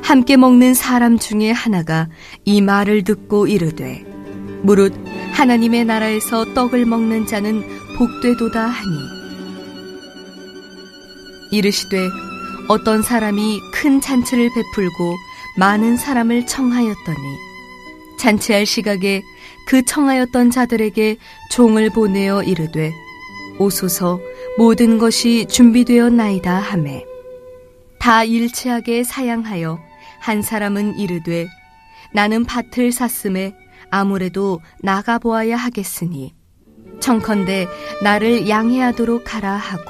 함께 먹는 사람 중에 하나가 이 말을 듣고 이르되 무릇 하나님의 나라에서 떡을 먹는 자는 복되도다 하니 이르시되 어떤 사람이 큰 잔치를 베풀고 많은 사람을 청하였더니 잔치할 시각에 그 청하였던 자들에게 종을 보내어 이르되 오소서 모든 것이 준비되었나이다 하매 다 일치하게 사양하여 한 사람은 이르되 나는 밭을 샀음에 아무래도 나가보아야 하겠으니 청컨대 나를 양해하도록 하라 하고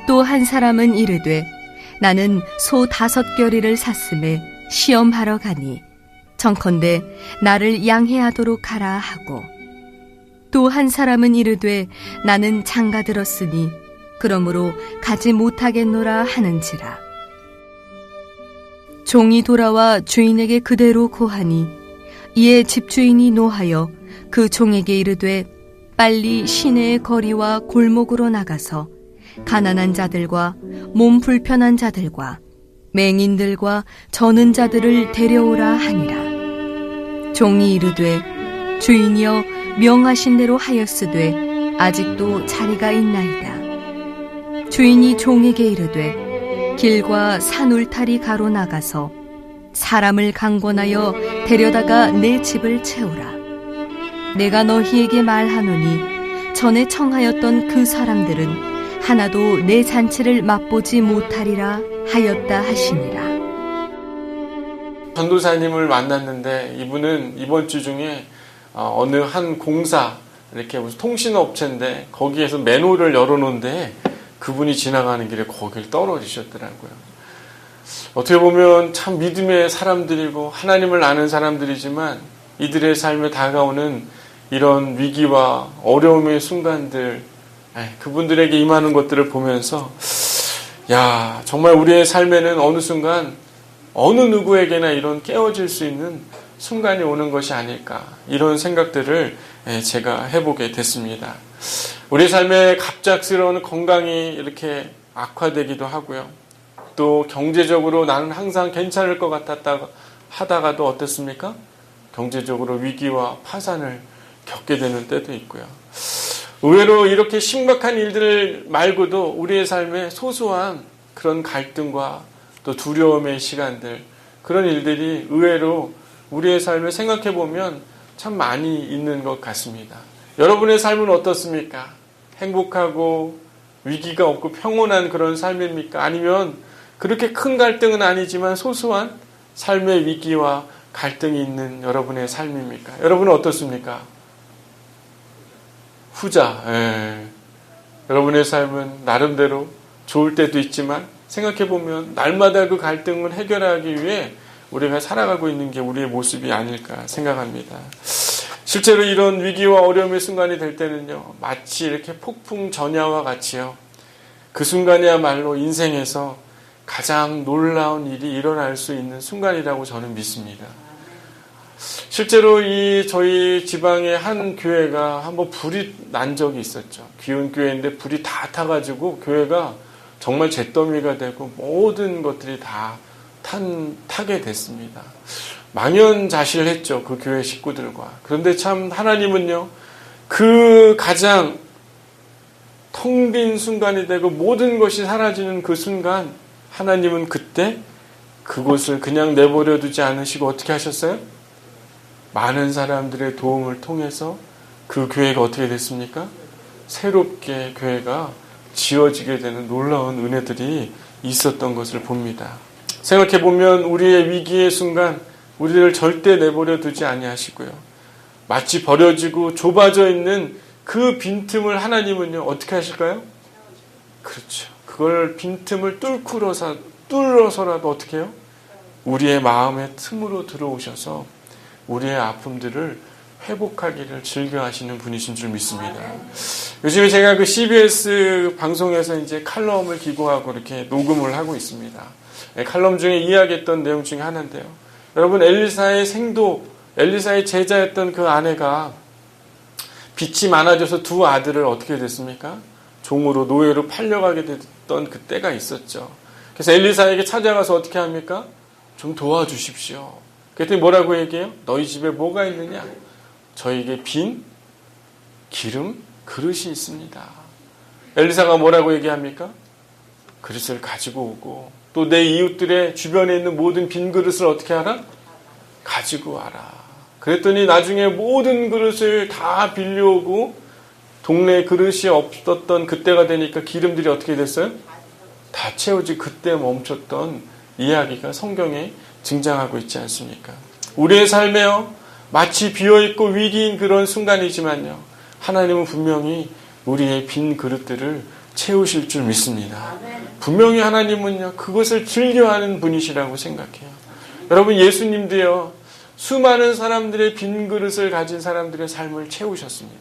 또 한 사람은 이르되 나는 소 5겨리를 샀음에 시험하러 가니 청컨대 나를 양해하도록 하라 하고 또 한 사람은 이르되 나는 장가 들었으니 그러므로 가지 못하겠노라 하는지라. 종이 돌아와 주인에게 그대로 고하니 이에 집주인이 노하여 그 종에게 이르되 빨리 시내의 거리와 골목으로 나가서 가난한 자들과 몸 불편한 자들과 맹인들과 저는 자들을 데려오라 하니라. 종이 이르되 주인이여 명하신 대로 하였으되 아직도 자리가 있나이다. 주인이 종에게 이르되 길과 산 울타리 가로 나가서 사람을 강권하여 데려다가 내 집을 채우라. 내가 너희에게 말하노니 전에 청하였던 그 사람들은 하나도 내 잔치를 맛보지 못하리라 하였다 하시니라. 전도사님을 만났는데 이분은 이번 주 중에 어느 한 공사 이렇게 무슨 통신업체인데 거기에서 맨홀을 열어놓은데 그분이 지나가는 길에 거길 떨어지셨더라고요. 어떻게 보면 참 믿음의 사람들이고 하나님을 아는 사람들이지만 이들의 삶에 다가오는 이런 위기와 어려움의 순간들, 그분들에게 임하는 것들을 보면서 야, 정말 우리의 삶에는 어느 순간 어느 누구에게나 이런 깨어질 수 있는 순간이 오는 것이 아닐까, 이런 생각들을 제가 해보게 됐습니다. 우리 삶에 갑작스러운 건강이 이렇게 악화되기도 하고요. 또 경제적으로 나는 항상 괜찮을 것 같았다 하다가도 어떻습니까? 경제적으로 위기와 파산을 겪게 되는 때도 있고요. 의외로 이렇게 심각한 일들 말고도 우리의 삶에 소소한 그런 갈등과 또 두려움의 시간들, 그런 일들이 의외로 우리의 삶에 생각해보면 참 많이 있는 것 같습니다. 여러분의 삶은 어떻습니까? 행복하고 위기가 없고 평온한 그런 삶입니까? 아니면 그렇게 큰 갈등은 아니지만 소소한 삶의 위기와 갈등이 있는 여러분의 삶입니까? 여러분은 어떻습니까? 후자. 여러분의 삶은 나름대로 좋을 때도 있지만 생각해보면 날마다 그 갈등을 해결하기 위해 우리가 살아가고 있는 게 우리의 모습이 아닐까 생각합니다. 실제로 이런 위기와 어려움의 순간이 될 때는요, 마치 이렇게 폭풍 전야와 같이요, 그 순간이야말로 인생에서 가장 놀라운 일이 일어날 수 있는 순간이라고 저는 믿습니다. 실제로 저희 지방의 한 교회가 한번 불이 난 적이 있었죠. 귀운 교회인데 불이 다 타가지고 교회가 정말 잿더미가 되고 모든 것들이 다 타게 됐습니다. 망연자실했죠, 그 교회 식구들과. 그런데 참 하나님은요, 그 가장 텅 빈 순간이 되고 모든 것이 사라지는 그 순간, 하나님은 그때 그곳을 그냥 내버려 두지 않으시고 어떻게 하셨어요? 많은 사람들의 도움을 통해서 그 교회가 어떻게 됐습니까? 새롭게 교회가 지어지게 되는 놀라운 은혜들이 있었던 것을 봅니다. 생각해보면 우리의 위기의 순간 우리를 절대 내버려 두지 아니하시고요, 마치 버려지고 좁아져 있는 그 빈틈을 하나님은요 어떻게 하실까요? 그렇죠. 그걸 빈틈을 뚫어서라도 어떻게 해요? 우리의 마음의 틈으로 들어오셔서 우리의 아픔들을 회복하기를 즐겨하시는 분이신 줄 믿습니다. 요즘에 제가 그 CBS 방송에서 이제 칼럼을 기고하고 이렇게 녹음을 하고 있습니다. 칼럼 중에 이야기했던 내용 중에 하나인데요. 여러분, 엘리사의 제자였던 그 아내가 빚이 많아져서 두 아들을 어떻게 됐습니까? 종으로, 노예로 팔려가게 됐던 그 때가 있었죠. 그래서 엘리사에게 찾아가서 어떻게 합니까? 좀 도와주십시오. 그랬더니 뭐라고 얘기해요? 너희 집에 뭐가 있느냐? 저에게 빈 기름 그릇이 있습니다. 엘리사가 뭐라고 얘기합니까? 그릇을 가지고 오고 또 내 이웃들의 주변에 있는 모든 빈 그릇을 어떻게 하라? 가지고 와라. 그랬더니 나중에 모든 그릇을 다 빌려오고 동네에 그릇이 없었던 그때가 되니까 기름들이 어떻게 됐어요? 다 채워지 그때 멈췄던 이야기가 성경에 등장하고 있지 않습니까? 우리의 삶에요. 마치 비어있고 위기인 그런 순간이지만요. 하나님은 분명히 우리의 빈 그릇들을 채우실 줄 믿습니다. 분명히 하나님은요. 그것을 즐겨하는 분이시라고 생각해요. 여러분 예수님도요. 수많은 사람들의 빈 그릇을 가진 사람들의 삶을 채우셨습니다.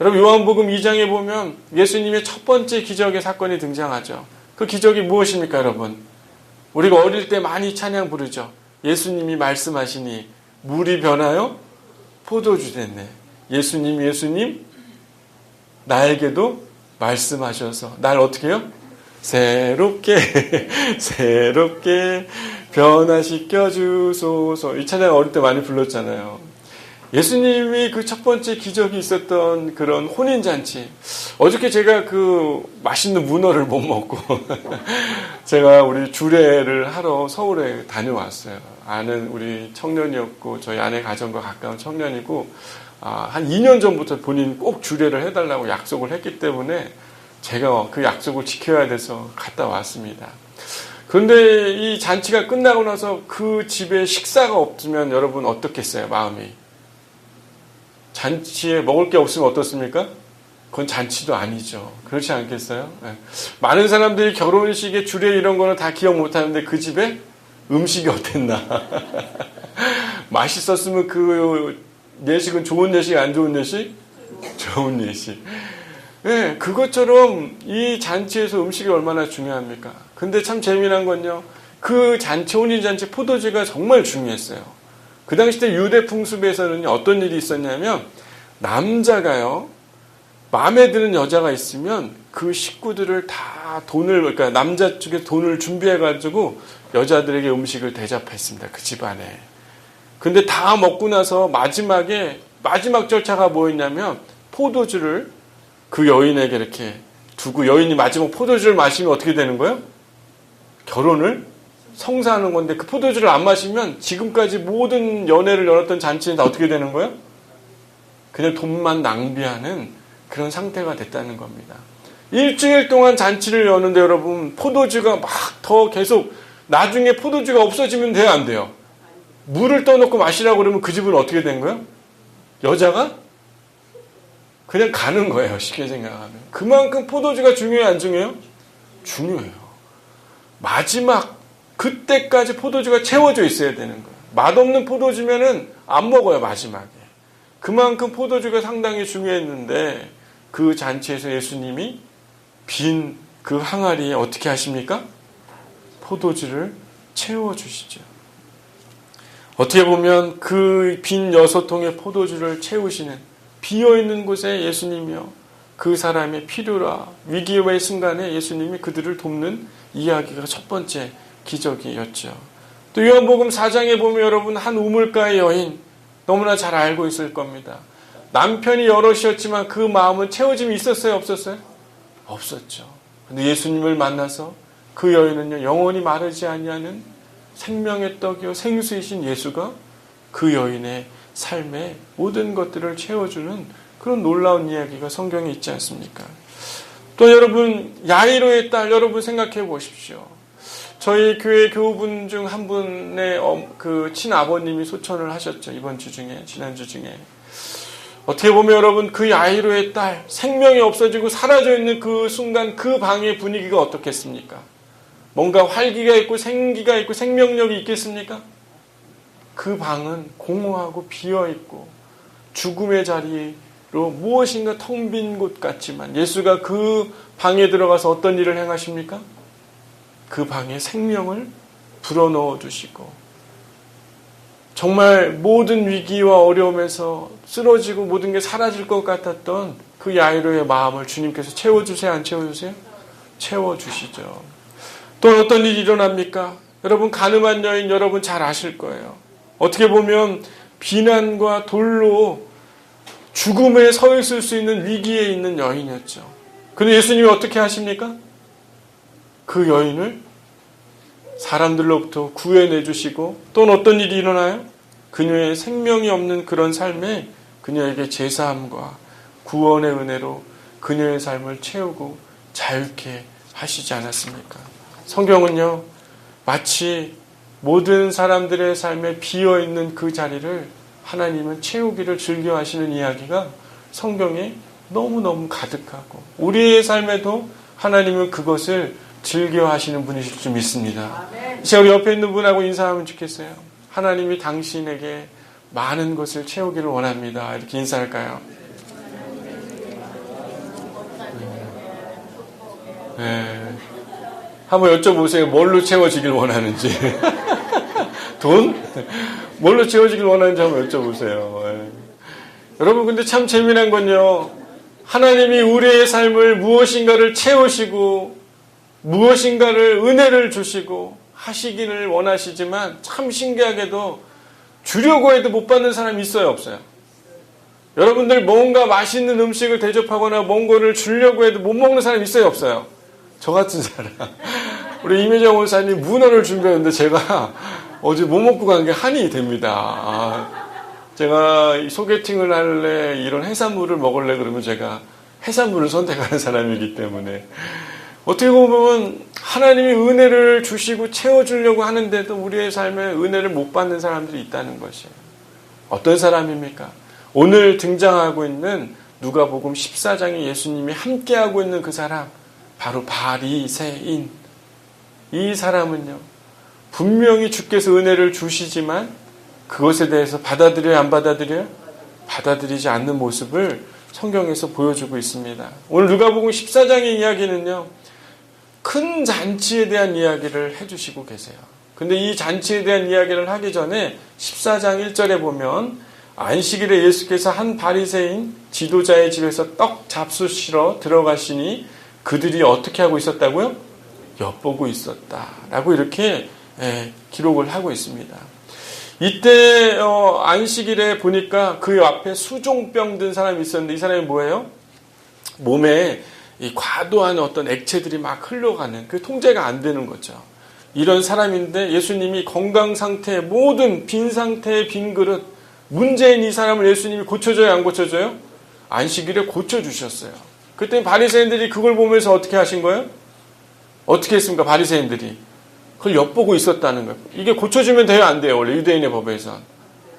여러분 요한복음 2장에 보면 예수님의 첫 번째 기적의 사건이 등장하죠. 그 기적이 무엇입니까 여러분? 우리가 어릴 때 많이 찬양 부르죠. 예수님이 말씀하시니 물이 변하여 포도주 됐네. 예수님 나에게도 말씀하셔서 날 어떻게 해요? 새롭게 변화시켜 주소서. 이 찬양 어릴 때 많이 불렀잖아요. 예수님이 그 첫 번째 기적이 있었던 그런 혼인잔치. 어저께 제가 그 맛있는 문어를 못 먹고 제가 우리 주례를 하러 서울에 다녀왔어요. 아는 우리 청년이었고 저희 아내 가정과 가까운 청년이고 한 2년 전부터 본인 꼭 주례를 해달라고 약속을 했기 때문에 제가 그 약속을 지켜야 돼서 갔다 왔습니다. 그런데 이 잔치가 끝나고 나서 그 집에 식사가 없으면 여러분 어떻겠어요? 마음이. 잔치에 먹을 게 없으면 어떻습니까? 그건 잔치도 아니죠. 그렇지 않겠어요? 네. 많은 사람들이 결혼식에 주례 이런 거는 다 기억 못하는데 그 집에 음식이 어땠나. 맛있었으면 그 예식은 좋은 예식, 안 좋은 예식? 좋은 예식. 네, 그것처럼 이 잔치에서 음식이 얼마나 중요합니까? 근데 참 재미난 건요. 그 잔치, 혼인잔치 포도주가 정말 중요했어요. 그 당시 때 유대 풍습에서는 어떤 일이 있었냐면 남자가요. 마음에 드는 여자가 있으면 그 식구들을 다 그러니까 남자 쪽에 돈을 준비해가지고 여자들에게 음식을 대접했습니다. 그 집안에. 근데 다 먹고 나서 마지막 절차가 뭐였냐면 포도주를 그 여인에게 이렇게 두고 여인이 마지막 포도주를 마시면 어떻게 되는 거예요? 결혼을 성사하는 건데 그 포도주를 안 마시면 지금까지 모든 연애를 열었던 잔치는 다 어떻게 되는 거예요? 그냥 돈만 낭비하는 그런 상태가 됐다는 겁니다. 일주일 동안 잔치를 여는데 여러분 포도주가 막 더 계속 나중에 포도주가 없어지면 돼요 안 돼요? 물을 떠놓고 마시라고 그러면 그 집은 어떻게 된 거예요? 여자가 그냥 가는 거예요. 쉽게 생각하면. 그만큼 포도주가 중요해요 안 중요해요? 중요해요. 마지막 그때까지 포도주가 채워져 있어야 되는 거예요. 맛없는 포도주면은 안 먹어요 마지막에. 그만큼 포도주가 상당히 중요했는데 그 잔치에서 예수님이 빈 그 항아리에 어떻게 하십니까? 포도주를 채워주시죠. 어떻게 보면 그 빈 6통의 포도주를 채우시는 비어있는 곳에 예수님이요. 그 사람의 필요라 위기의 순간에 예수님이 그들을 돕는 이야기가 첫 번째 기적이었죠. 또 요한복음 4장에 보면 여러분 한 우물가의 여인 너무나 잘 알고 있을 겁니다. 남편이 여럿이었지만 그 마음은 채워짐이 있었어요? 없었어요? 없었죠. 근데 예수님을 만나서 그 여인은요 영원히 마르지 아니하는 생명의 떡이요 생수이신 예수가 그 여인의 삶의 모든 것들을 채워주는 그런 놀라운 이야기가 성경에 있지 않습니까? 또 여러분 야이로의 딸 여러분 생각해 보십시오. 저희 교회 교우분 중 한 분의 그 친아버님이 소천을 하셨죠. 지난주 중에. 어떻게 보면 여러분 그 야이로의 딸 생명이 없어지고 사라져 있는 그 순간 그 방의 분위기가 어떻겠습니까? 뭔가 활기가 있고 생기가 있고 생명력이 있겠습니까? 그 방은 공허하고 비어있고 죽음의 자리로 무엇인가 텅 빈 곳 같지만 예수가 그 방에 들어가서 어떤 일을 행하십니까? 그 방에 생명을 불어넣어 주시고 정말 모든 위기와 어려움에서 쓰러지고 모든 게 사라질 것 같았던 그 야이로의 마음을 주님께서 채워주세요? 안 채워주세요? 채워주시죠. 또 어떤 일이 일어납니까? 여러분 가늠한 여인 여러분 잘 아실 거예요. 어떻게 보면 비난과 돌로 죽음에 서 있을 수 있는 위기에 있는 여인이었죠. 근데 예수님이 어떻게 하십니까? 그 여인을 사람들로부터 구해내 주시고 또 어떤 일이 일어나요? 그녀의 생명이 없는 그런 삶에 그녀에게 제사함과 구원의 은혜로 그녀의 삶을 채우고 자유케 하시지 않았습니까? 성경은요, 마치 모든 사람들의 삶에 비어있는 그 자리를 하나님은 채우기를 즐겨하시는 이야기가 성경에 너무너무 가득하고 우리의 삶에도 하나님은 그것을 즐겨하시는 분이실 줄 믿습니다. 제가 우리 옆에 있는 분하고 인사하면 좋겠어요. 하나님이 당신에게 많은 것을 채우기를 원합니다. 이렇게 인사할까요? 네. 한번 여쭤보세요. 뭘로 채워지길 원하는지. 돈? 뭘로 채워지길 원하는지 한번 여쭤보세요. 네. 여러분 근데 참 재미난 건요. 하나님이 우리의 삶을 무엇인가를 채우시고 무엇인가를 은혜를 주시고 하시기를 원하시지만 참 신기하게도 주려고 해도 못 받는 사람이 있어요, 없어요? 여러분들 뭔가 맛있는 음식을 대접하거나 뭔가를 주려고 해도 못 먹는 사람이 있어요, 없어요? 저 같은 사람. 우리 임혜정 원사님 문어를 준비했는데 제가 어제 못 먹고 간 게 한이 됩니다. 제가 소개팅을 할래 이런 해산물을 먹을래 그러면 제가 해산물을 선택하는 사람이기 때문에 어떻게 보면 하나님이 은혜를 주시고 채워주려고 하는데도 우리의 삶에 은혜를 못 받는 사람들이 있다는 것이에요. 어떤 사람입니까? 오늘 등장하고 있는 누가복음 14장에 예수님이 함께하고 있는 그 사람, 바로 바리새인. 이 사람은요, 분명히 주께서 은혜를 주시지만 그것에 대해서 받아들여요, 안 받아들여요? 받아들이지 않는 모습을 성경에서 보여주고 있습니다. 오늘 누가복음 14장의 이야기는요, 큰 잔치에 대한 이야기를 해주시고 계세요. 근데 이 잔치에 대한 이야기를 하기 전에 14장 1절에 보면 안식일에 예수께서 한 바리새인 지도자의 집에서 떡 잡수시러 들어가시니 그들이 어떻게 하고 있었다고요? 엿보고 있었다라고 이렇게 기록을 하고 있습니다. 이때 안식일에 보니까 그 앞에 수종병 든 사람이 있었는데 이 사람이 뭐예요? 몸에 이 과도한 어떤 액체들이 막 흘러가는 그 통제가 안 되는 거죠. 이런 사람인데 예수님이 건강 상태의 모든 빈 상태의 빈 그릇, 문제인 이 사람을 예수님이 고쳐줘요, 안 고쳐줘요? 안식일에 고쳐주셨어요. 그때 바리새인들이 그걸 보면서 어떻게 하신 거예요? 어떻게 했습니까? 바리새인들이 그걸 엿보고 있었다는 거예요. 이게 고쳐주면 돼요, 안 돼요? 원래 유대인의 법에선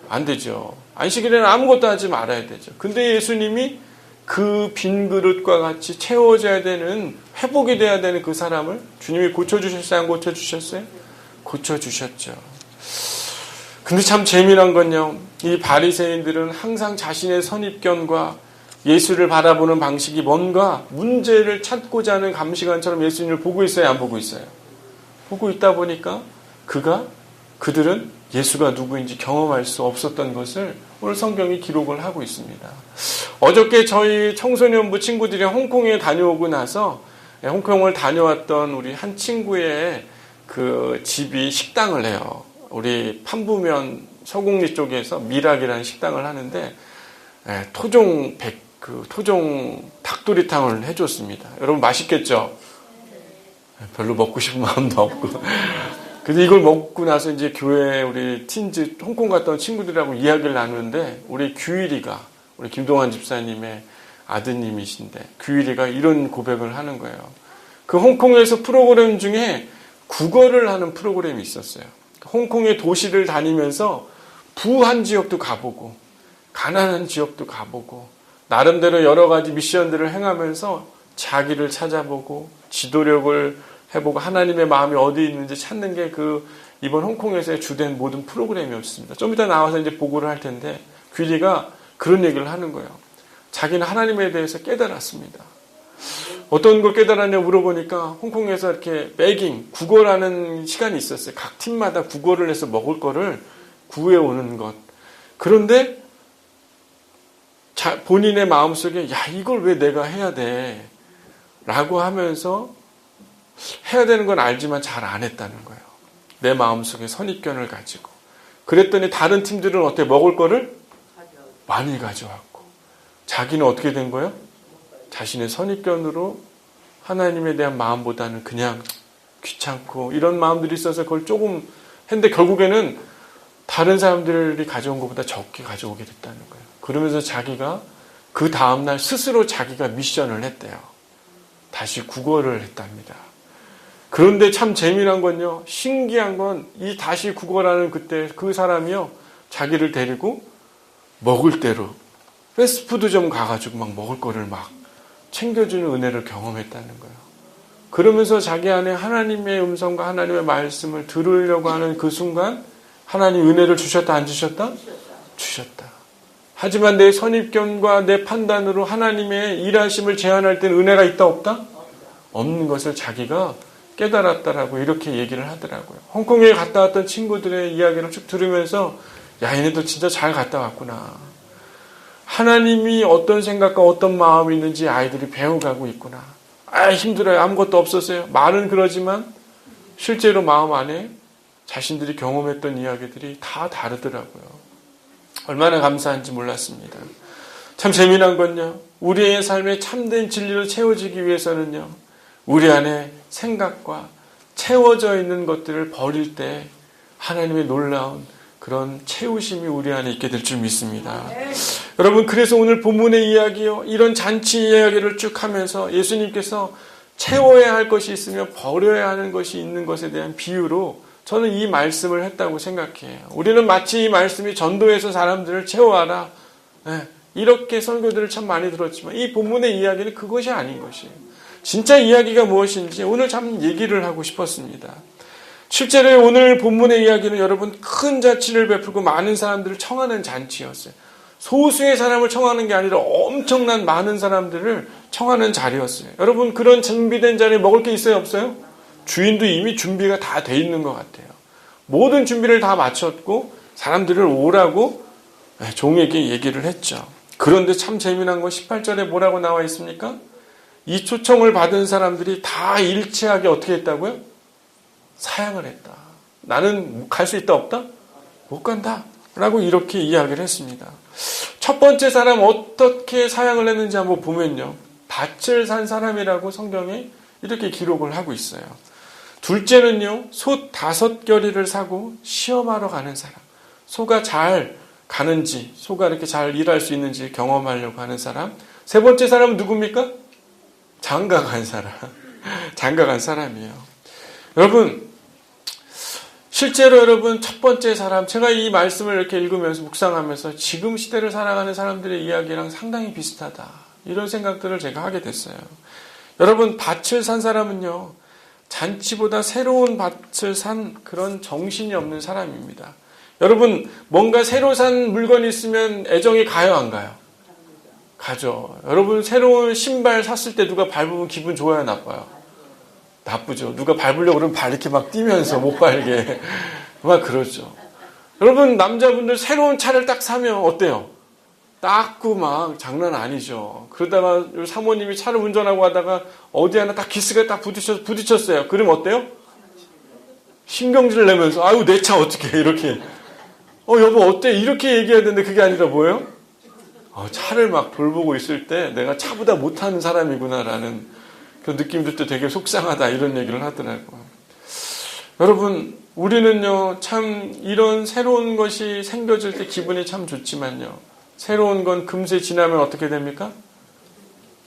안 되죠. 안식일에는 아무것도 하지 말아야 되죠. 근데 예수님이 그 빈 그릇과 같이 채워져야 되는, 회복이 돼야 되는 그 사람을 주님이 고쳐주셨어요? 안 고쳐주셨어요? 고쳐주셨죠. 근데 참 재미난 건요, 이 바리새인들은 항상 자신의 선입견과 예수를 바라보는 방식이 뭔가 문제를 찾고자 하는 감시관처럼 예수님을 보고 있어요, 안 보고 있어요? 보고 있다 보니까 그들은 예수가 누구인지 경험할 수 없었던 것을 오늘 성경이 기록을 하고 있습니다. 어저께 저희 청소년부 친구들이 홍콩에 다녀오고 나서 홍콩을 다녀왔던 우리 한 친구의 그 집이 식당을 해요. 우리 판부면 서곡리 쪽에서 미락이라는 식당을 하는데 토종 닭도리탕을 해줬습니다. 여러분 맛있겠죠? 별로 먹고 싶은 마음도 없고. 근데 이걸 먹고 나서 이제 교회 우리 틴즈 홍콩 갔다 온 친구들하고 이야기를 나누는데 우리 규일이가, 우리 김동환 집사님의 아드님이신데 규일이가 이런 고백을 하는 거예요. 그 홍콩에서 프로그램 중에 국어를 하는 프로그램이 있었어요. 홍콩의 도시를 다니면서 부한 지역도 가보고 가난한 지역도 가보고 나름대로 여러 가지 미션들을 행하면서 자기를 찾아보고 지도력을 해보고 하나님의 마음이 어디 있는지 찾는 게 그 이번 홍콩에서의 주된 모든 프로그램이었습니다. 좀 이따 나와서 이제 보고를 할 텐데 귀리가 그런 얘기를 하는 거예요. 자기는 하나님에 대해서 깨달았습니다. 어떤 걸 깨달았냐 물어보니까 홍콩에서 이렇게 베깅, 구걸하는 시간이 있었어요. 각 팀마다 구걸을 해서 먹을 거를 구해오는 것. 그런데 본인의 마음속에 야 이걸 왜 내가 해야 돼? 라고 하면서 해야 되는 건 알지만 잘 안 했다는 거예요. 내 마음속에 선입견을 가지고. 그랬더니 다른 팀들은 어때? 먹을 거를 많이 가져왔고. 자기는 어떻게 된 거예요? 자신의 선입견으로 하나님에 대한 마음보다는 그냥 귀찮고 이런 마음들이 있어서 그걸 조금 했는데 결국에는 다른 사람들이 가져온 것보다 적게 가져오게 됐다는 거예요. 그러면서 자기가 그 다음날 스스로 자기가 미션을 했대요. 다시 국어를 했답니다. 그런데 참 재미난 건요, 신기한 건 이 다시 국어라는 그때 그 사람이요, 자기를 데리고 먹을 대로 패스트푸드점 가가지고 막 먹을 거를 막 챙겨주는 은혜를 경험했다는 거예요. 그러면서 자기 안에 하나님의 음성과 하나님의 말씀을 들으려고 하는 그 순간 하나님 은혜를 주셨다 안 주셨다? 주셨다. 하지만 내 선입견과 내 판단으로 하나님의 일하심을 제한할 때는 은혜가 있다 없다? 없는 것을 자기가 깨달았다라고 이렇게 얘기를 하더라고요. 홍콩에 갔다 왔던 친구들의 이야기를 쭉 들으면서 야, 얘네들 진짜 잘 갔다 왔구나. 하나님이 어떤 생각과 어떤 마음이 있는지 아이들이 배워가고 있구나. 아, 힘들어요. 아무것도 없었어요. 말은 그러지만 실제로 마음 안에 자신들이 경험했던 이야기들이 다 다르더라고요. 얼마나 감사한지 몰랐습니다. 참 재미난 건요, 우리의 삶에 참된 진리로 채워지기 위해서는요, 우리 안에 생각과 채워져 있는 것들을 버릴 때 하나님의 놀라운 그런 채우심이 우리 안에 있게 될 줄 믿습니다. 여러분, 그래서 오늘 본문의 이야기요, 이런 잔치 이야기를 쭉 하면서 예수님께서 채워야 할 것이 있으며 버려야 하는 것이 있는 것에 대한 비유로 저는 이 말씀을 했다고 생각해요. 우리는 마치 이 말씀이 전도해서 사람들을 채워하라, 이렇게 설교들을 참 많이 들었지만 이 본문의 이야기는 그것이 아닌 것이에요. 진짜 이야기가 무엇인지 오늘 참 얘기를 하고 싶었습니다. 실제로 오늘 본문의 이야기는 여러분 큰 잔치를 베풀고 많은 사람들을 청하는 잔치였어요. 소수의 사람을 청하는 게 아니라 엄청난 많은 사람들을 청하는 자리였어요. 여러분, 그런 준비된 자리에 먹을 게 있어요 없어요? 주인도 이미 준비가 다 돼 있는 것 같아요. 모든 준비를 다 마쳤고 사람들을 오라고 종에게 얘기를 했죠. 그런데 참 재미난 건 18절에 뭐라고 나와 있습니까? 이 초청을 받은 사람들이 다 일치하게 어떻게 했다고요? 사양을 했다. 나는 갈 수 있다 없다? 못 간다. 라고 이렇게 이야기를 했습니다. 첫 번째 사람 어떻게 사양을 했는지 한번 보면요, 밭을 산 사람이라고 성경에 이렇게 기록을 하고 있어요. 둘째는요, 소 5겨리를 사고 시험하러 가는 사람. 소가 잘 가는지, 소가 이렇게 잘 일할 수 있는지 경험하려고 하는 사람. 세 번째 사람은 누굽니까? 장가 간 사람. 장가 간 사람이에요. 여러분, 실제로 여러분 첫 번째 사람, 제가 이 말씀을 이렇게 읽으면서 묵상하면서 지금 시대를 살아가는 사람들의 이야기랑 상당히 비슷하다, 이런 생각들을 제가 하게 됐어요. 여러분, 밭을 산 사람은요, 잔치보다 새로운 밭을 산 그런 정신이 없는 사람입니다. 여러분, 뭔가 새로 산 물건이 있으면 애정이 가요 안 가요? 가죠. 여러분, 새로운 신발 샀을 때 누가 밟으면 기분 좋아요 나빠요? 나쁘죠. 누가 밟으려고 그러면 발 이렇게 막 뛰면서 못 밟게 막 그러죠. 여러분, 남자분들 새로운 차를 딱 사면 어때요? 닦고 막 장난 아니죠. 그러다가 사모님이 차를 운전하고 하다가 어디 하나 딱 기스가 딱 부딪혔어요. 그럼 어때요? 신경질을 내면서 아유, 내 차 어떻게 이렇게, 여보 어때? 이렇게 얘기해야 되는데 그게 아니라 뭐예요? 차를 막 돌보고 있을 때 내가 차보다 못하는 사람이구나라는 그 느낌 들 때 되게 속상하다, 이런 얘기를 하더라고요. 여러분, 우리는요, 참 이런 새로운 것이 생겨질 때 기분이 참 좋지만요, 새로운 건 금세 지나면 어떻게 됩니까?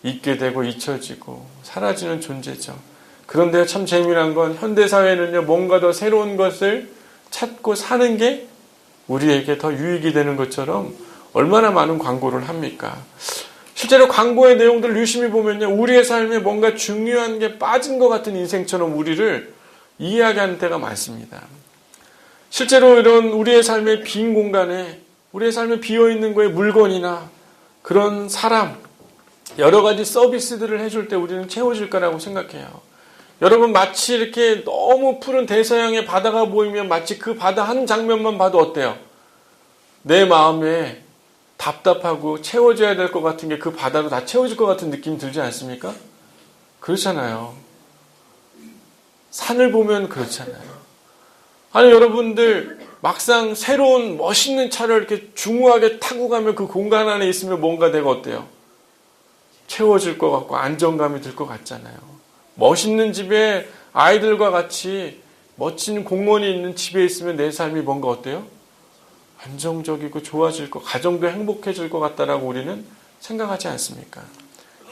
잊게 되고 잊혀지고 사라지는 존재죠. 그런데 참 재미난 건 현대사회는요, 뭔가 더 새로운 것을 찾고 사는 게 우리에게 더 유익이 되는 것처럼 얼마나 많은 광고를 합니까? 실제로 광고의 내용들을 유심히 보면요, 우리의 삶에 뭔가 중요한 게 빠진 것 같은 인생처럼 우리를 이야기하는 때가 많습니다. 실제로 이런 우리의 삶의 빈 공간에, 우리의 삶에 비어있는 거에 물건이나 그런 사람, 여러 가지 서비스들을 해줄 때 우리는 채워질 거라고 생각해요. 여러분, 마치 이렇게 너무 푸른 대서양의 바다가 보이면 마치 그 바다 한 장면만 봐도 어때요? 내 마음에 답답하고 채워져야 될 것 같은 게 그 바다로 다 채워질 것 같은 느낌 들지 않습니까? 그렇잖아요. 산을 보면 그렇잖아요. 아니 여러분들 막상 새로운 멋있는 차를 이렇게 중후하게 타고 가면 그 공간 안에 있으면 뭔가 내가 어때요? 채워질 것 같고 안정감이 들 것 같잖아요. 멋있는 집에 아이들과 같이 멋진 공원이 있는 집에 있으면 내 삶이 뭔가 어때요? 안정적이고 좋아질 것, 가정도 행복해질 것 같다라고 우리는 생각하지 않습니까?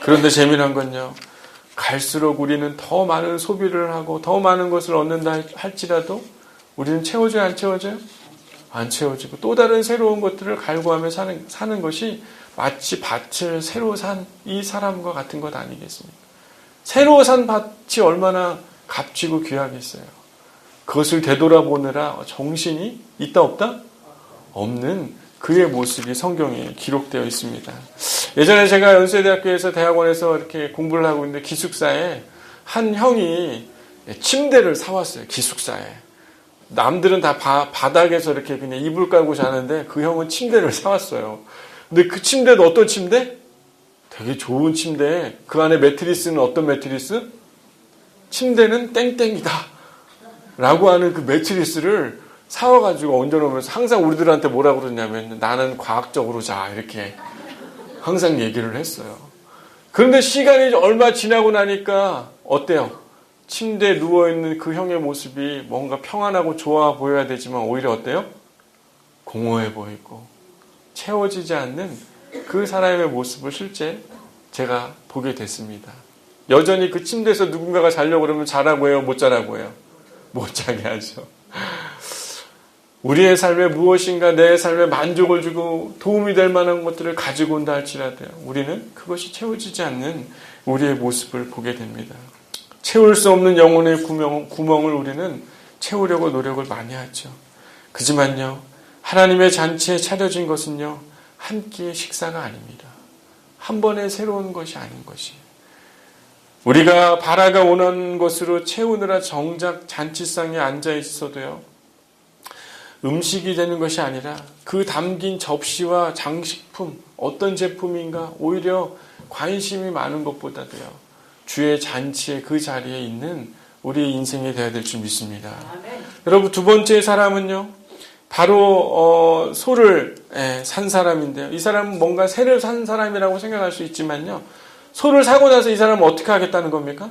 그런데 재미난 건요. 갈수록 우리는 더 많은 소비를 하고 더 많은 것을 얻는다 할지라도 우리는 채워져요, 안 채워져요? 안 채워지고 또 다른 새로운 것들을 갈구하며 사는 것이 마치 밭을 새로 산 이 사람과 같은 것 아니겠습니까? 새로 산 밭이 얼마나 값지고 귀하겠어요. 그것을 되돌아보느라 정신이 있다 없다? 없는 그의 모습이 성경에 기록되어 있습니다. 예전에 제가 연세대학교에서 대학원에서 이렇게 공부를 하고 있는데 기숙사에 한 형이 침대를 사왔어요. 기숙사에. 남들은 다 바닥에서 이렇게 그냥 이불 깔고 자는데 그 형은 침대를 사왔어요. 근데 그 침대도 어떤 침대? 되게 좋은 침대에 그 안에 매트리스는 어떤 매트리스? 침대는 땡땡이다 라고 하는 그 매트리스를 사와가지고 얹어놓으면서 항상 우리들한테 뭐라고 그러냐면 나는 과학적으로 자 이렇게 항상 얘기를 했어요. 그런데 시간이 얼마 지나고 나니까 어때요? 침대에 누워있는 그 형의 모습이 뭔가 평안하고 좋아 보여야 되지만 오히려 어때요? 공허해 보이고 채워지지 않는 그 사람의 모습을 실제 제가 보게 됐습니다. 여전히 그 침대에서 누군가가 자려고 그러면 자라고 해요? 못 자라고 해요? 못 자게 하죠. 우리의 삶에 무엇인가 내 삶에 만족을 주고 도움이 될 만한 것들을 가지고 온다 할지라도 우리는 그것이 채워지지 않는 우리의 모습을 보게 됩니다. 채울 수 없는 영혼의 구멍을 우리는 채우려고 노력을 많이 하죠. 그지만요, 하나님의 잔치에 차려진 것은요, 한 끼의 식사가 아닙니다. 한 번의 새로운 것이 아닌 것이에요. 우리가 바라가 원하는 것으로 채우느라 정작 잔치상에 앉아 있어도요, 음식이 되는 것이 아니라 그 담긴 접시와 장식품, 어떤 제품인가 오히려 관심이 많은 것보다도요, 주의 잔치의 그 자리에 있는 우리의 인생이 되어야 될 줄 믿습니다. 아멘. 여러분, 두 번째 사람은요, 바로 소를 산 사람인데요. 이 사람은 뭔가 새를 산 사람이라고 생각할 수 있지만요, 소를 사고 나서 이 사람은 어떻게 하겠다는 겁니까?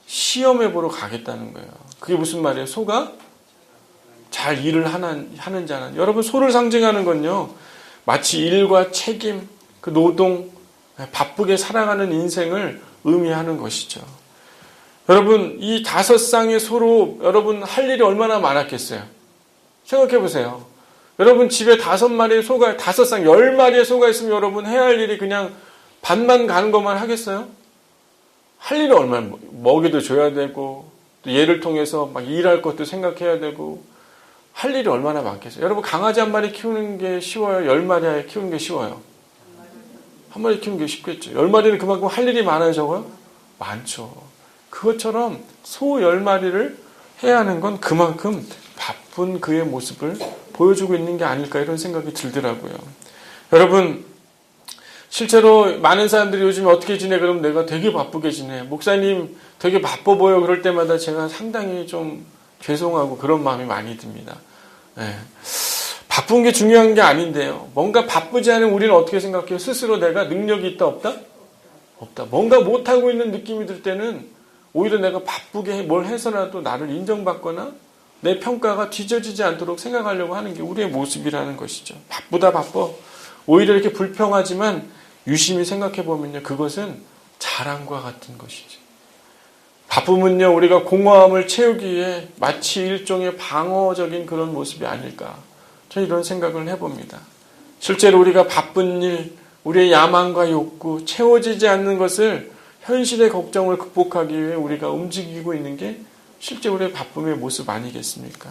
시험해 보러 가겠다는 거예요. 그게 무슨 말이에요? 소가 잘 일을 하는 자는. 여러분, 소를 상징하는 건요, 마치 일과 책임, 그 노동, 바쁘게 살아가는 인생을 의미하는 것이죠. 여러분, 이 5쌍의 소로 여러분 할 일이 얼마나 많았겠어요? 생각해 보세요. 여러분 집에 5마리의 소가, 5쌍, 10마리의 소가 있으면 여러분 해야 할 일이 그냥 반만 가는 것만 하겠어요? 할 일이 얼마나, 먹이도 줘야 되고, 또 얘를 통해서 막 일할 것도 생각해야 되고, 할 일이 얼마나 많겠어요? 여러분, 강아지 한 마리 키우는 게 쉬워요? 10마리 키우는 게 쉬워요? 한 마리 키우는 게 쉽겠죠. 10마리는 그만큼 할 일이 많아요, 적어요? 많죠. 그것처럼 소 10마리를 해야 하는 건 그만큼 바쁜 그의 모습을 보여주고 있는 게 아닐까, 이런 생각이 들더라고요. 여러분, 실제로 많은 사람들이 요즘 어떻게 지내? 그러면 내가 되게 바쁘게 지내. 목사님 되게 바빠 보여. 그럴 때마다 제가 상당히 좀 죄송하고 그런 마음이 많이 듭니다. 네. 바쁜 게 중요한 게 아닌데요. 뭔가 바쁘지 않은 우리는 어떻게 생각해요? 스스로 내가 능력이 있다 없다? 없다. 뭔가 못하고 있는 느낌이 들 때는 오히려 내가 바쁘게 뭘 해서라도 나를 인정받거나 내 평가가 뒤져지지 않도록 생각하려고 하는 게 우리의 모습이라는 것이죠. 바쁘다 바빠. 오히려 이렇게 불평하지만 유심히 생각해보면요, 그것은 자랑과 같은 것이죠. 바쁨은요, 우리가 공허함을 채우기 위해 마치 일종의 방어적인 그런 모습이 아닐까, 저는 이런 생각을 해봅니다. 실제로 우리가 바쁜 일, 우리의 야망과 욕구, 채워지지 않는 것을, 현실의 걱정을 극복하기 위해 우리가 움직이고 있는 게 실제 우리의 바쁨의 모습 아니겠습니까?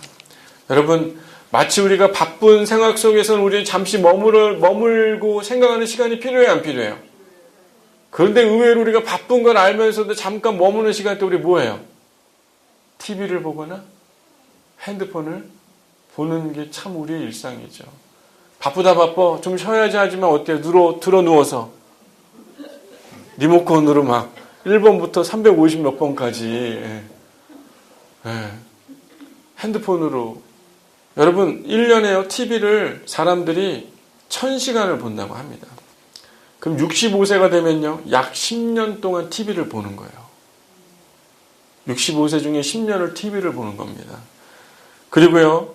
여러분, 마치 우리가 바쁜 생활 속에서는 우리는 잠시 머물고 생각하는 시간이 필요해요, 안 필요해요? 그런데 의외로 우리가 바쁜 걸 알면서도 잠깐 머무는 시간 때 우리 뭐해요? TV를 보거나 핸드폰을 보는 게 참 우리의 일상이죠. 바쁘다 바빠 좀 쉬어야지 하지만 어때요? 들어 누워서 리모컨으로 막 1번부터 350 몇 번까지 핸드폰으로. 여러분 1년에요 TV를 사람들이 1000시간을 본다고 합니다. 그럼 65세가 되면요 약 10년 동안 TV를 보는 거예요. 65세 중에 10년을 TV를 보는 겁니다. 그리고요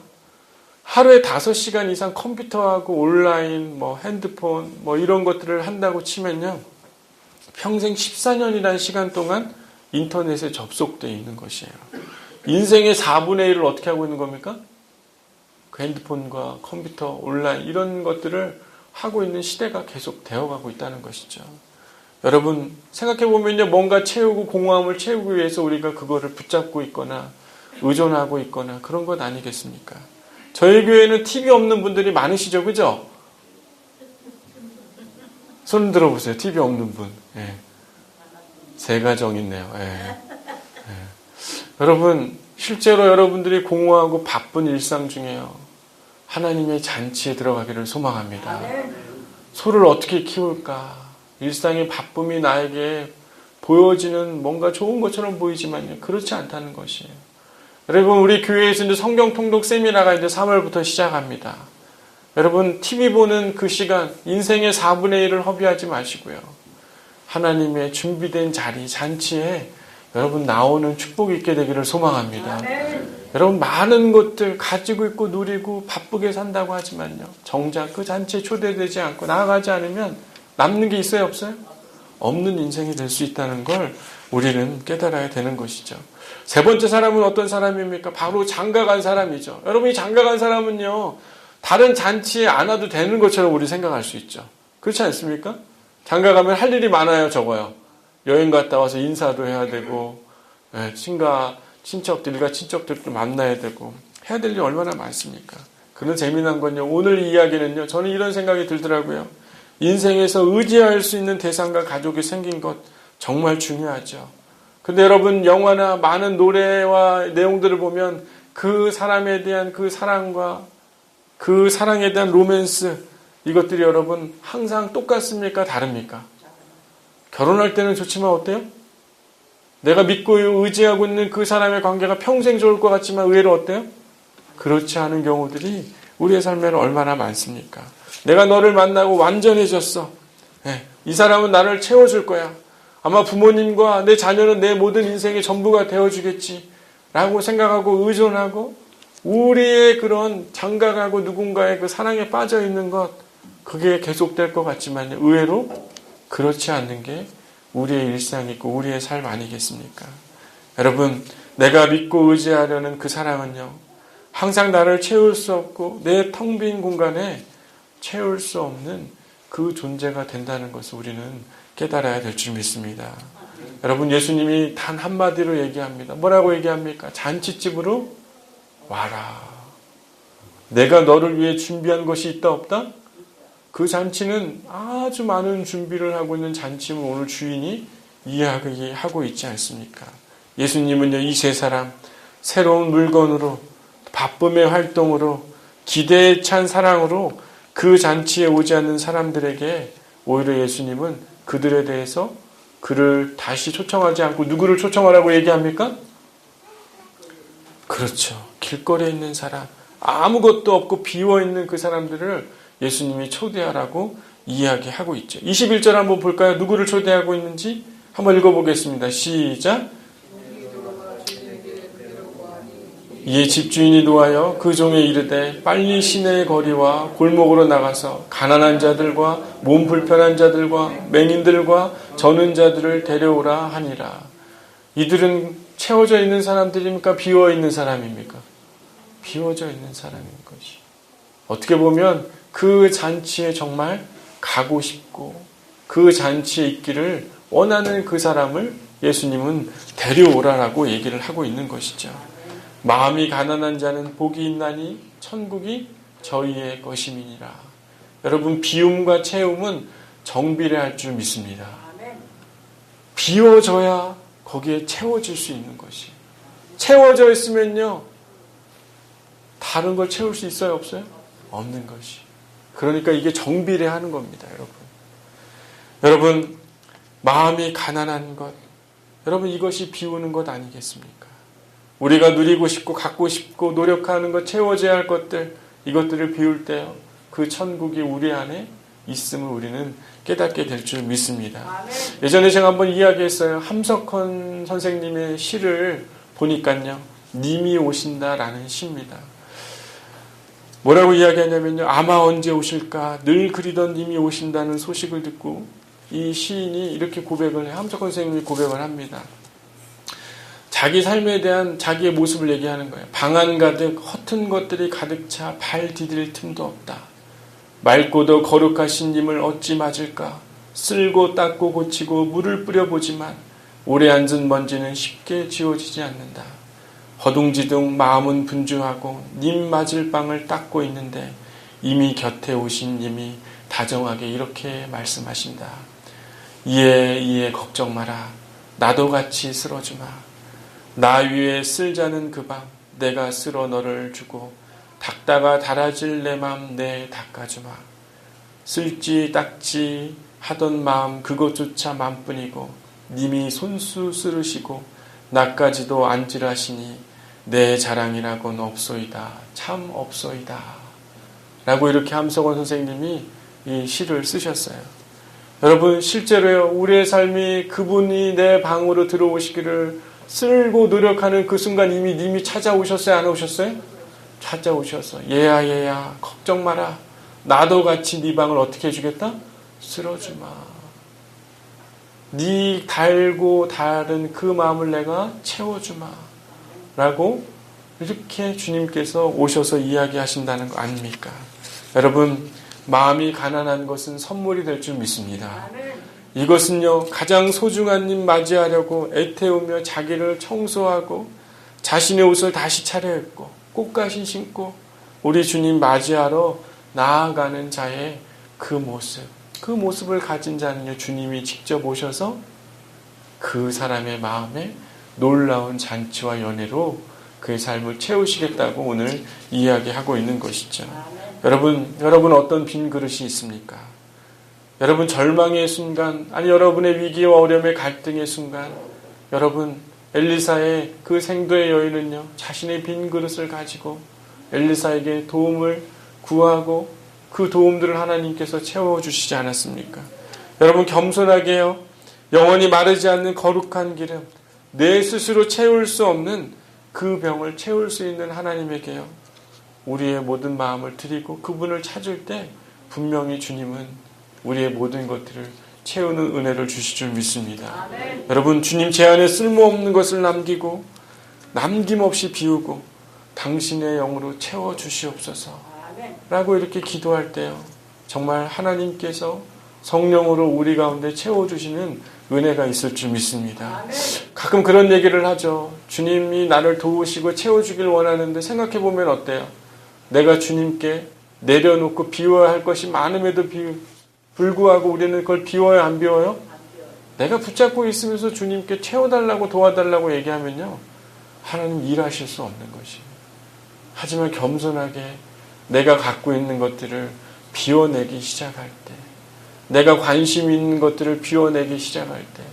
하루에 5시간 이상 컴퓨터하고 온라인, 핸드폰, 이런 것들을 한다고 치면요. 평생 14년이라는 시간 동안 인터넷에 접속되어 있는 것이에요. 인생의 4분의 1을 어떻게 하고 있는 겁니까? 그 핸드폰과 컴퓨터, 온라인 이런 것들을 하고 있는 시대가 계속 되어가고 있다는 것이죠. 여러분 생각해보면요. 뭔가 채우고 공허함을 채우기 위해서 우리가 그거를 붙잡고 있거나 의존하고 있거나 그런 것 아니겠습니까? 저희 교회는 TV 없는 분들이 많으시죠, 그죠? 손 들어보세요. TV 없는 분. 예. 세 가정 있네요. 예. 예. 여러분, 실제로 여러분들이 공허하고 바쁜 일상 중에요. 하나님의 잔치에 들어가기를 소망합니다. 소를 어떻게 키울까? 일상의 바쁨이 나에게 보여지는 뭔가 좋은 것처럼 보이지만요. 그렇지 않다는 것이에요. 여러분 우리 교회에서 이제 성경 통독 세미나가 이제 3월부터 시작합니다. 여러분 TV 보는 그 시간 인생의 4분의 1을 허비하지 마시고요. 하나님의 준비된 자리 잔치에 여러분 나오는 축복이 있게 되기를 소망합니다. 여러분 많은 것들 가지고 있고 누리고 바쁘게 산다고 하지만요. 정작 그 잔치에 초대되지 않고 나아가지 않으면 남는 게 있어요 없어요? 없는 인생이 될 수 있다는 걸 우리는 깨달아야 되는 것이죠. 세 번째 사람은 어떤 사람입니까? 바로 장가간 사람이죠. 여러분 이 장가간 사람은요. 다른 잔치에 안 와도 되는 것처럼 우리 생각할 수 있죠. 그렇지 않습니까? 장가가면 할 일이 많아요. 적어요. 여행 갔다 와서 인사도 해야 되고 일가 친척들도 만나야 되고 해야 될 일이 얼마나 많습니까? 그런 재미난 건요. 오늘 이 이야기는요. 저는 이런 생각이 들더라고요. 인생에서 의지할 수 있는 대상과 가족이 생긴 것 정말 중요하죠. 근데 여러분 영화나 많은 노래와 내용들을 보면 그 사람에 대한 그 사랑과 그 사랑에 대한 로맨스 이것들이 여러분 항상 똑같습니까? 다릅니까? 결혼할 때는 좋지만 어때요? 내가 믿고 의지하고 있는 그 사람의 관계가 평생 좋을 것 같지만 의외로 어때요? 그렇지 않은 경우들이 우리의 삶에는 얼마나 많습니까? 내가 너를 만나고 완전해졌어. 이 사람은 나를 채워줄 거야. 아마 부모님과 내 자녀는 내 모든 인생의 전부가 되어주겠지 라고 생각하고 의존하고 우리의 그런 장가가고 누군가의 그 사랑에 빠져있는 것 그게 계속될 것 같지만 의외로 그렇지 않는 게 우리의 일상이고 우리의 삶 아니겠습니까? 여러분 내가 믿고 의지하려는 그 사랑은요 항상 나를 채울 수 없고 내 텅 빈 공간에 채울 수 없는 그 존재가 된다는 것을 우리는 깨달아야 될 줄 믿습니다. 여러분 예수님이 단 한마디로 얘기합니다. 뭐라고 얘기합니까? 잔치집으로 와라. 내가 너를 위해 준비한 것이 있다 없다? 그 잔치는 아주 많은 준비를 하고 있는 잔치임을 오늘 주인이 이야기하고 있지 않습니까? 예수님은요 이 세 사람 새로운 물건으로 바쁨의 활동으로 기대에 찬 사랑으로 그 잔치에 오지 않는 사람들에게 오히려 예수님은 그들에 대해서 그를 다시 초청하지 않고 누구를 초청하라고 얘기합니까? 그렇죠. 길거리에 있는 사람, 아무것도 없고 비어있는 그 사람들을 예수님이 초대하라고 이야기하고 있죠. 21절 한번 볼까요? 누구를 초대하고 있는지 한번 읽어보겠습니다. 시작. 이에 집주인이 노하여 그 종에 이르되 빨리 시내의 거리와 골목으로 나가서 가난한 자들과 몸 불편한 자들과 맹인들과 저는 자들을 데려오라 하니라. 이들은 채워져 있는 사람들입니까? 비워 있는 사람입니까? 비워져 있는 사람인 것이. 어떻게 보면 그 잔치에 정말 가고 싶고 그 잔치에 있기를 원하는 그 사람을 예수님은 데려오라라고 얘기를 하고 있는 것이죠. 마음이 가난한 자는 복이 있나니 천국이 저희의 것임이니라. 여러분 비움과 채움은 정비례할 줄 믿습니다. 비워져야 거기에 채워질 수 있는 것이. 채워져 있으면요 다른 걸 채울 수 있어요 없어요? 없는 것이. 그러니까 이게 정비례하는 겁니다. 여러분 마음이 가난한 것 여러분 이것이 비우는 것 아니겠습니까? 우리가 누리고 싶고 갖고 싶고 노력하는 것, 채워져야 할 것들, 이것들을 비울 때요, 그 천국이 우리 안에 있음을 우리는 깨닫게 될 줄 믿습니다. 예전에 제가 한번 이야기했어요. 함석헌 선생님의 시를 보니까요, 님이 오신다라는 시입니다. 뭐라고 이야기하냐면요, 아마 언제 오실까 늘 그리던 님이 오신다는 소식을 듣고 이 시인이 이렇게 고백을 해요. 함석헌 선생님이 고백을 합니다. 자기 삶에 대한 자기의 모습을 얘기하는 거예요. 방안 가득 허튼 것들이 가득 차 발 디딜 틈도 없다. 맑고도 거룩하신 님을 어찌 맞을까. 쓸고 닦고 고치고 물을 뿌려보지만 오래 앉은 먼지는 쉽게 지워지지 않는다. 허둥지둥 마음은 분주하고 님 맞을 빵을 닦고 있는데 이미 곁에 오신 님이 다정하게 이렇게 말씀하신다. 이에 걱정 마라. 나도 같이 쓸어주마. 나 위에 쓸자는 그 방 내가 쓸어 너를 주고 닦다가 달아질 내 맘 내 닦아주마. 쓸지 닦지 하던 마음 그것조차 맘뿐이고 님이 손수 쓸으시고 나까지도 안질하시니 내 자랑이라고는 없소이다. 참 없소이다. 라고 이렇게 함석헌 선생님이 이 시를 쓰셨어요. 여러분, 실제로요, 우리의 삶이 그분이 내 방으로 들어오시기를 쓸고 노력하는 그 순간 이미 님이 찾아오셨어요? 안 오셨어요? 찾아오셔서 얘야 걱정 마라. 나도 같이 네 방을 어떻게 해주겠다? 쓸어주마. 네 달고 다른 그 마음을 내가 채워주마. 라고 이렇게 주님께서 오셔서 이야기하신다는 거 아닙니까? 여러분, 마음이 가난한 것은 선물이 될 줄 믿습니다. 이것은요, 가장 소중한 님 맞이하려고 애태우며 자기를 청소하고 자신의 옷을 다시 차려입고 꽃가시 신고 우리 주님 맞이하러 나아가는 자의 그 모습을 가진 자는요, 주님이 직접 오셔서 그 사람의 마음에 놀라운 잔치와 연회로 그의 삶을 채우시겠다고 오늘 이야기하고 있는 것이죠. 여러분 어떤 빈 그릇이 있습니까? 여러분 절망의 순간, 아니 여러분의 위기와 어려움의 갈등의 순간, 여러분 엘리사의 그 생도의 여인은요, 자신의 빈 그릇을 가지고 엘리사에게 도움을 구하고 그 도움들을 하나님께서 채워주시지 않았습니까? 여러분 겸손하게요, 영원히 마르지 않는 거룩한 기름, 내 스스로 채울 수 없는 그 병을 채울 수 있는 하나님에게요, 우리의 모든 마음을 드리고 그분을 찾을 때 분명히 주님은 우리의 모든 것들을 채우는 은혜를 주실 줄 믿습니다. 아멘. 여러분, 주님 제 안에 쓸모없는 것을 남기고 남김없이 비우고 당신의 영으로 채워주시옵소서 라고 이렇게 기도할 때요, 정말 하나님께서 성령으로 우리 가운데 채워주시는 은혜가 있을 줄 믿습니다. 아멘. 가끔 그런 얘기를 하죠. 주님이 나를 도우시고 채워주길 원하는데 생각해보면 어때요? 내가 주님께 내려놓고 비워야 할 것이 많음에도 불구하고 우리는 그걸 비워요, 안 비워요? 내가 붙잡고 있으면서 주님께 채워달라고 도와달라고 얘기하면요, 하나님 일하실 수 없는 것이에요. 하지만 겸손하게 내가 갖고 있는 것들을 비워내기 시작할 때, 내가 관심 있는 것들을 비워내기 시작할 때,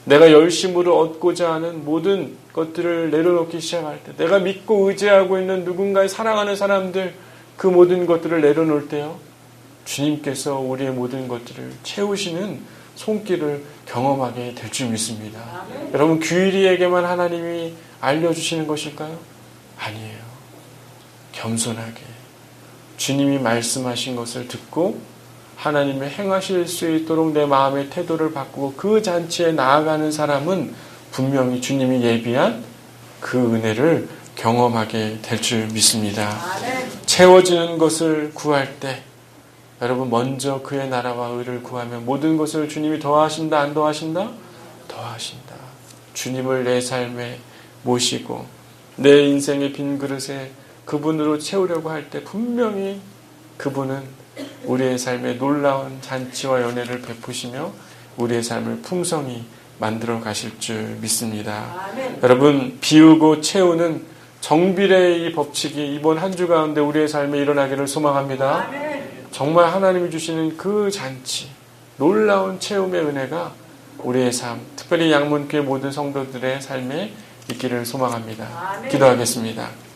내가 열심으로 얻고자 하는 모든 것들을 내려놓기 시작할 때, 내가 믿고 의지하고 있는 누군가의 사랑하는 사람들, 그 모든 것들을 내려놓을 때요, 주님께서 우리의 모든 것들을 채우시는 손길을 경험하게 될 줄 믿습니다. 아멘. 여러분, 규일이에게만 하나님이 알려주시는 것일까요? 아니에요. 겸손하게 주님이 말씀하신 것을 듣고 하나님의 행하실 수 있도록 내 마음의 태도를 바꾸고 그 잔치에 나아가는 사람은 분명히 주님이 예비한 그 은혜를 경험하게 될 줄 믿습니다. 아멘. 채워지는 것을 구할 때 여러분, 먼저 그의 나라와 의를 구하면 모든 것을 주님이 더하신다, 안 더하신다? 더하신다. 주님을 내 삶에 모시고 내 인생의 빈 그릇에 그분으로 채우려고 할 때 분명히 그분은 우리의 삶에 놀라운 잔치와 연회를 베푸시며 우리의 삶을 풍성히 만들어 가실 줄 믿습니다. 아멘. 여러분, 비우고 채우는 정비례의 이 법칙이 이번 한 주 가운데 우리의 삶에 일어나기를 소망합니다. 아멘. 정말 하나님이 주시는 그 잔치, 놀라운 채움의 은혜가 우리의 삶, 특별히 양문교회 모든 성도들의 삶에 있기를 소망합니다. 기도하겠습니다.